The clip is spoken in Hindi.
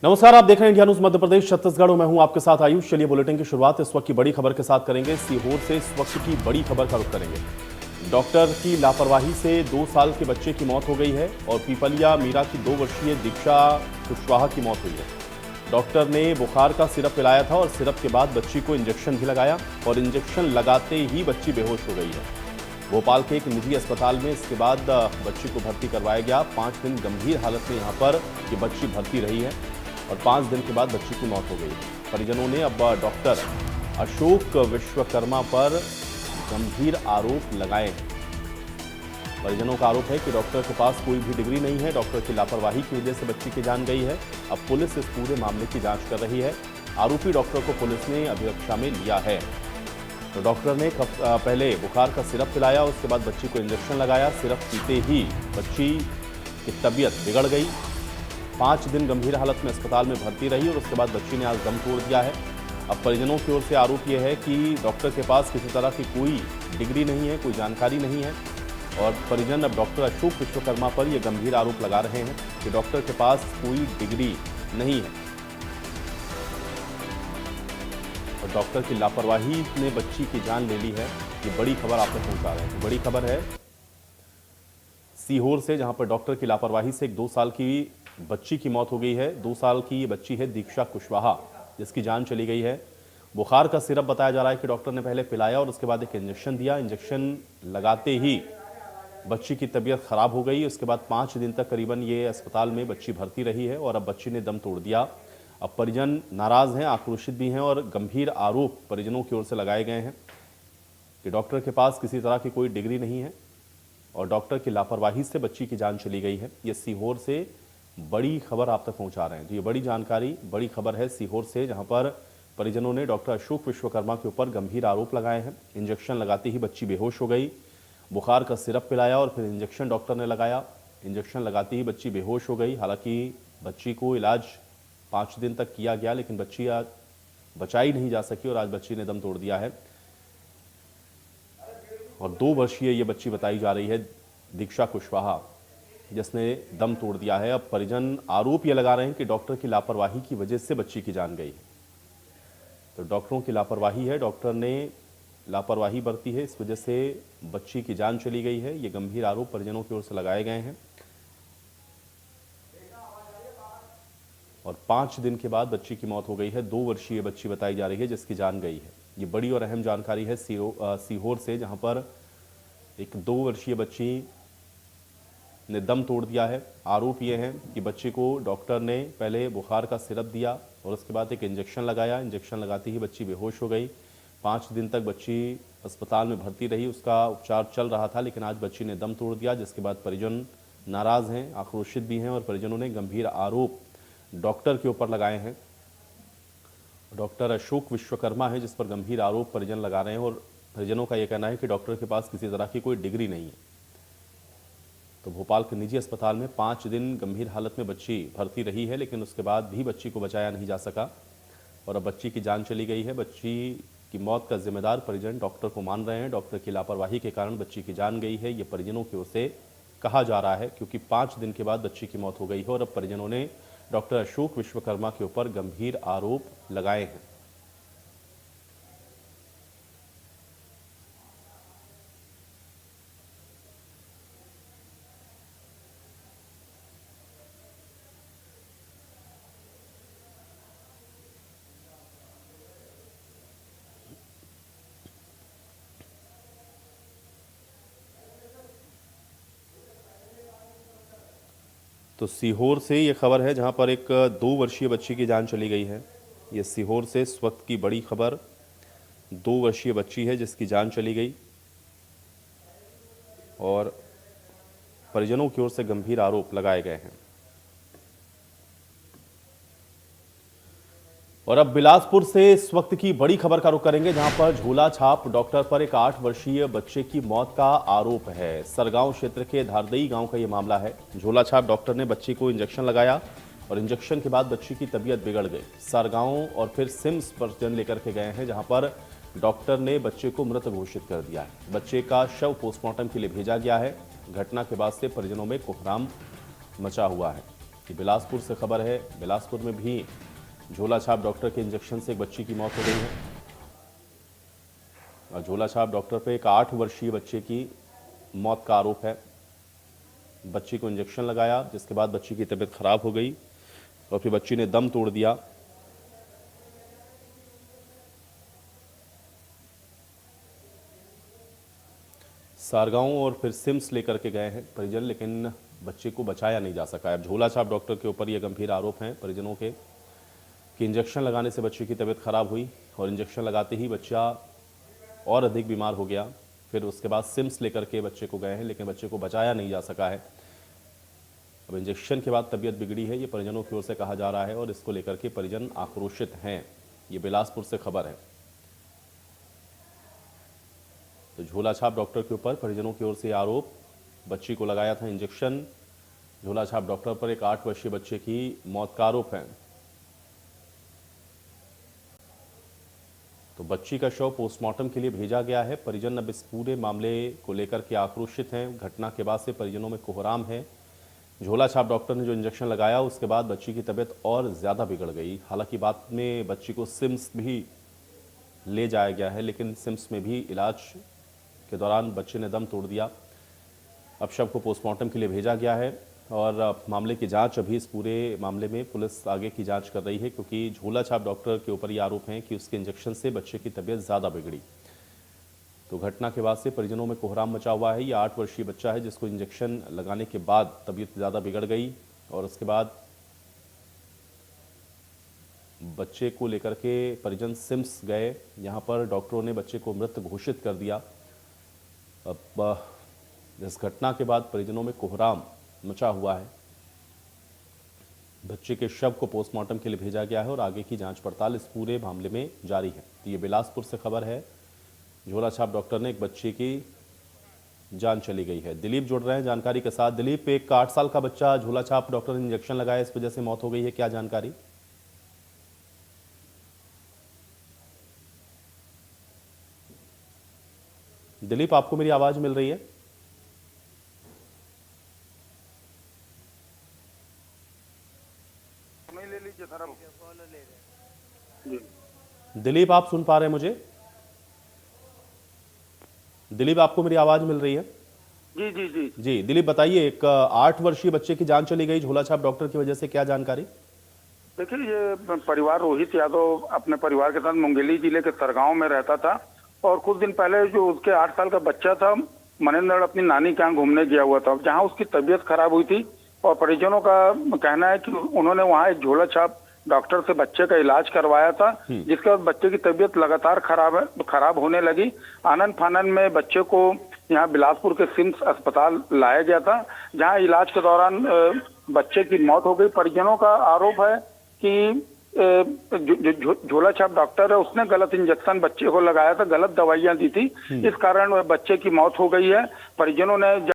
नमस्कार, आप देख रहे हैं इंडिया न्यूज मध्य प्रदेश छत्तीसगढ़ में हूं आपके साथ आयुष। चलिए बुलेटिन की शुरुआत इस वक्त की बड़ी खबर के साथ करेंगे। सीहोर से इस वक्त की बड़ी खबर का रुख करेंगे। डॉक्टर की लापरवाही से 2 साल के बच्चे की मौत हो गई है और पीपलिया मीरा की 2 वर्षीय दीक्षा कुशवाहा की मौत हुई है। डॉक्टर ने बुखार का सिरप पिलाया था और सिरप के बाद बच्ची को इंजेक्शन भी लगाया और इंजेक्शन लगाते ही बच्ची बेहोश हो गई है। भोपाल के एक निजी अस्पताल में इसके बाद बच्ची को भर्ती करवाया गया। 5 दिन गंभीर हालत में यहां पर ये बच्ची भर्ती रही है और 5 दिन के बाद बच्ची की मौत हो गई। परिजनों ने अब डॉक्टर अशोक विश्वकर्मा पर गंभीर आरोप लगाए हैं। परिजनों का आरोप है कि डॉक्टर के पास कोई भी डिग्री नहीं है। डॉक्टर की लापरवाही की वजह से बच्ची की जान गई है। अब पुलिस इस पूरे मामले की जांच कर रही है। आरोपी डॉक्टर को पुलिस ने अभिरक्षा में लिया है। तो डॉक्टर ने पहले बुखार का सिरप पिलाया, उसके बाद बच्ची को इंजेक्शन लगाया। सिरप पीते ही बच्ची की तबीयत बिगड़ गई। 5 दिन गंभीर हालत में अस्पताल में भर्ती रही और उसके बाद बच्ची ने आज दम तोड़ दिया है। अब परिजनों की ओर से आरोप यह है कि डॉक्टर के पास किसी तरह की कोई डिग्री नहीं है, कोई जानकारी नहीं है और परिजन अब डॉक्टर अशोक विश्वकर्मा पर यह गंभीर आरोप लगा रहे हैं कि डॉक्टर के पास कोई डिग्री नहीं है और डॉक्टर की लापरवाही ने बच्ची की जान ले ली है। ये बड़ी खबर आप तक पहुंचा रहे हैं। बड़ी खबर है सीहोर से, जहां पर डॉक्टर की लापरवाही से एक 2 साल की बच्ची की मौत हो गई है। 2 साल की ये बच्ची है दीक्षा कुशवाहा, जिसकी जान चली गई है। बुखार का सिरप बताया जा रहा है कि डॉक्टर ने पहले पिलाया और उसके बाद एक इंजेक्शन दिया। इंजेक्शन लगाते ही बच्ची की तबीयत खराब हो गई। उसके बाद 5 दिन तक करीबन ये अस्पताल में बच्ची भर्ती रही है और अब बच्ची ने दम तोड़ दिया। अब परिजन नाराज हैं, आक्रोशित भी हैं और गंभीर आरोप परिजनों की ओर से लगाए गए हैं कि डॉक्टर के पास किसी तरह की कोई डिग्री नहीं है और डॉक्टर की लापरवाही से बच्ची की जान चली गई है। ये सीहोर से बड़ी खबर आप तक पहुंचा रहे हैं। तो ये बड़ी जानकारी, बड़ी खबर है सीहोर से, जहां पर परिजनों ने डॉक्टर अशोक विश्वकर्मा के ऊपर गंभीर आरोप लगाए हैं। इंजेक्शन लगाते ही बच्ची बेहोश हो गई। बुखार का सिरप पिलाया और फिर इंजेक्शन डॉक्टर ने लगाया। इंजेक्शन लगाते ही बच्ची बेहोश हो गई। हालांकि बच्ची को इलाज 5 दिन तक किया गया लेकिन बच्ची आज बचाई नहीं जा सकी और आज बच्ची ने दम तोड़ दिया है और 2 वर्षीय ये बच्ची बताई जा रही है दीक्षा कुशवाहा, जिसने दम तोड़ दिया है। अब परिजन आरोप ये लगा रहे हैं कि डॉक्टर की लापरवाही की वजह से बच्ची की जान गई। तो डॉक्टरों की लापरवाही है, डॉक्टर ने लापरवाही बरती है, इस वजह से बच्ची की जान चली गई है। ये गंभीर आरोप परिजनों की ओर से लगाए गए हैं और 5 दिन के बाद बच्ची की मौत हो गई है। 2 वर्षीय बच्ची बताई जा रही है जिसकी जान गई है। ये बड़ी और अहम जानकारी है सीहोर से, जहां पर एक 2 वर्षीय बच्ची ने दम तोड़ दिया है। आरोप ये है कि बच्चे को डॉक्टर ने पहले बुखार का सिरप दिया और उसके बाद एक इंजेक्शन लगाया। इंजेक्शन लगाते ही बच्ची बेहोश हो गई। 5 दिन तक बच्ची अस्पताल में भर्ती रही, उसका उपचार चल रहा था लेकिन आज बच्ची ने दम तोड़ दिया, जिसके बाद परिजन नाराज हैं, आक्रोशित भी हैं और परिजनों ने गंभीर आरोप डॉक्टर के ऊपर लगाए हैं। डॉक्टर अशोक विश्वकर्मा है जिस पर गंभीर आरोप परिजन लगा रहे हैं और परिजनों का यह कहना है कि डॉक्टर के पास किसी तरह की कोई डिग्री नहीं है। तो भोपाल के निजी अस्पताल में 5 दिन गंभीर हालत में बच्ची भर्ती रही है लेकिन उसके बाद भी बच्ची को बचाया नहीं जा सका और अब बच्ची की जान चली गई है। बच्ची की मौत का जिम्मेदार परिजन डॉक्टर को मान रहे हैं। डॉक्टर की लापरवाही के कारण बच्ची की जान गई है, ये परिजनों की ओर से कहा जा रहा है, क्योंकि 5 दिन के बाद बच्ची की मौत हो गई है और अब परिजनों ने डॉक्टर अशोक विश्वकर्मा के ऊपर गंभीर आरोप लगाए हैं। तो सीहोर से ये खबर है जहां पर एक 2 वर्षीय बच्ची की जान चली गई है। ये सीहोर से इस वक्त की बड़ी खबर, 2 वर्षीय बच्ची है जिसकी जान चली गई और परिजनों की ओर से गंभीर आरोप लगाए गए हैं। और अब बिलासपुर से इस वक्त की बड़ी खबर का रुख करेंगे, जहां पर झोला छाप डॉक्टर पर एक 8 वर्षीय बच्चे की मौत का आरोप है। सरगांव क्षेत्र के धारदई गांव का यह मामला है। झोला छाप डॉक्टर ने बच्ची को इंजेक्शन लगाया और इंजेक्शन के बाद बच्ची की तबीयत बिगड़ गई। सरगांव और फिर सिम्स पर लेकर के गए हैं, जहां पर डॉक्टर ने बच्चे को मृत घोषित कर दिया है। बच्चे का शव पोस्टमार्टम के लिए भेजा गया है। घटना के बाद से परिजनों में कोहराम मचा हुआ है। कि बिलासपुर से खबर है। बिलासपुर में भी झोला छाप डॉक्टर के इंजेक्शन से एक बच्ची की मौत हो गई है और झोला छाप डॉक्टर पे एक 8 वर्षीय बच्चे की मौत का आरोप है। बच्ची को इंजेक्शन लगाया जिसके बाद बच्ची की तबीयत खराब हो गई और फिर बच्ची ने दम तोड़ दिया। सारगांव और फिर सिम्स लेकर के गए हैं परिजन, लेकिन बच्चे को बचाया नहीं जा सका है। अब झोला छाप डॉक्टर के ऊपर ये गंभीर आरोप हैं परिजनों के कि इंजेक्शन लगाने से बच्चे की तबीयत खराब हुई और इंजेक्शन लगाते ही बच्चा और अधिक बीमार हो गया। फिर उसके बाद सिम्स लेकर के बच्चे को गए हैं लेकिन बच्चे को बचाया नहीं जा सका है। अब इंजेक्शन के बाद तबीयत बिगड़ी है, ये परिजनों की ओर से कहा जा रहा है और इसको लेकर के परिजन आक्रोशित हैं। ये बिलासपुर से खबर है। तो झोला छाप डॉक्टर के ऊपर परिजनों की ओर से आरोप, बच्ची को लगाया था इंजेक्शन, झोला छाप डॉक्टर पर एक 8 वर्षीय बच्चे की मौत का आरोप है। तो बच्ची का शव पोस्टमार्टम के लिए भेजा गया है। परिजन अब इस पूरे मामले को लेकर के आक्रोशित हैं। घटना के बाद से परिजनों में कोहराम है। झोला छाप डॉक्टर ने जो इंजेक्शन लगाया उसके बाद बच्ची की तबीयत और ज़्यादा बिगड़ गई। हालांकि बाद में बच्ची को सिम्स भी ले जाया गया है लेकिन सिम्स में भी इलाज के दौरान बच्चे ने दम तोड़ दिया। अब शव को पोस्टमार्टम के लिए भेजा गया है और मामले की जांच अभी इस पूरे मामले में पुलिस आगे की जांच कर रही है क्योंकि झोला छाप डॉक्टर के ऊपर ये आरोप है कि उसके इंजेक्शन से बच्चे की तबीयत ज़्यादा बिगड़ी। तो घटना के बाद से परिजनों में कोहराम मचा हुआ है। ये 8 वर्षीय बच्चा है जिसको इंजेक्शन लगाने के बाद तबीयत ज़्यादा बिगड़ गई और उसके बाद बच्चे को लेकर के परिजन सिम्स गए। यहाँ पर डॉक्टरों ने बच्चे को मृत घोषित कर दिया। अब इस घटना के बाद परिजनों में कोहराम मचा हुआ है। बच्चे के शव को पोस्टमार्टम के लिए भेजा गया है और आगे की जांच पड़ताल इस पूरे मामले में जारी है। तो ये बिलासपुर से खबर है। झोला छाप डॉक्टर ने एक बच्चे की जान चली गई है। दिलीप जुड़ रहे हैं जानकारी के साथ। दिलीप, एक 8 साल का बच्चा झोला छाप डॉक्टर ने इंजेक्शन लगाया, इस वजह से मौत हो गई है, क्या जानकारी? दिलीप, आपको मेरी आवाज मिल रही है? ले लीजिए सर। दिलीप, आप सुन पा रहे हैं मुझे? दिलीप, आपको मेरी आवाज मिल रही है? जी जी जी जी दिलीप, बताइए, एक 8 वर्षीय बच्चे की जान चली गई झोला छाप डॉक्टर की वजह से, क्या जानकारी? देखिए, ये परिवार रोहित यादव अपने परिवार के साथ मुंगेली जिले के सरगांव में रहता था और कुछ दिन पहले जो उसके 8 साल का बच्चा था मनेंद्र अपनी नानी के यहाँ घूमने गया हुआ था, जहाँ उसकी तबीयत खराब हुई थी और परिजनों का कहना है कि उन्होंने वहाँ एक झोला छाप डॉक्टर से बच्चे का इलाज करवाया था, जिसके बाद बच्चे की तबीयत लगातार खराब होने लगी। आनन फानन में बच्चे को यहाँ बिलासपुर के सिम्स अस्पताल लाया गया था, जहाँ इलाज के दौरान बच्चे की मौत हो गई। परिजनों का आरोप है कि झोला छाप डॉक्टर है उसने गलत इंजेक्शन बच्चे को लगाया था, गलत दवाइयां दी थी, इस कारण बच्चे की मौत हो गई है। परिजनों ने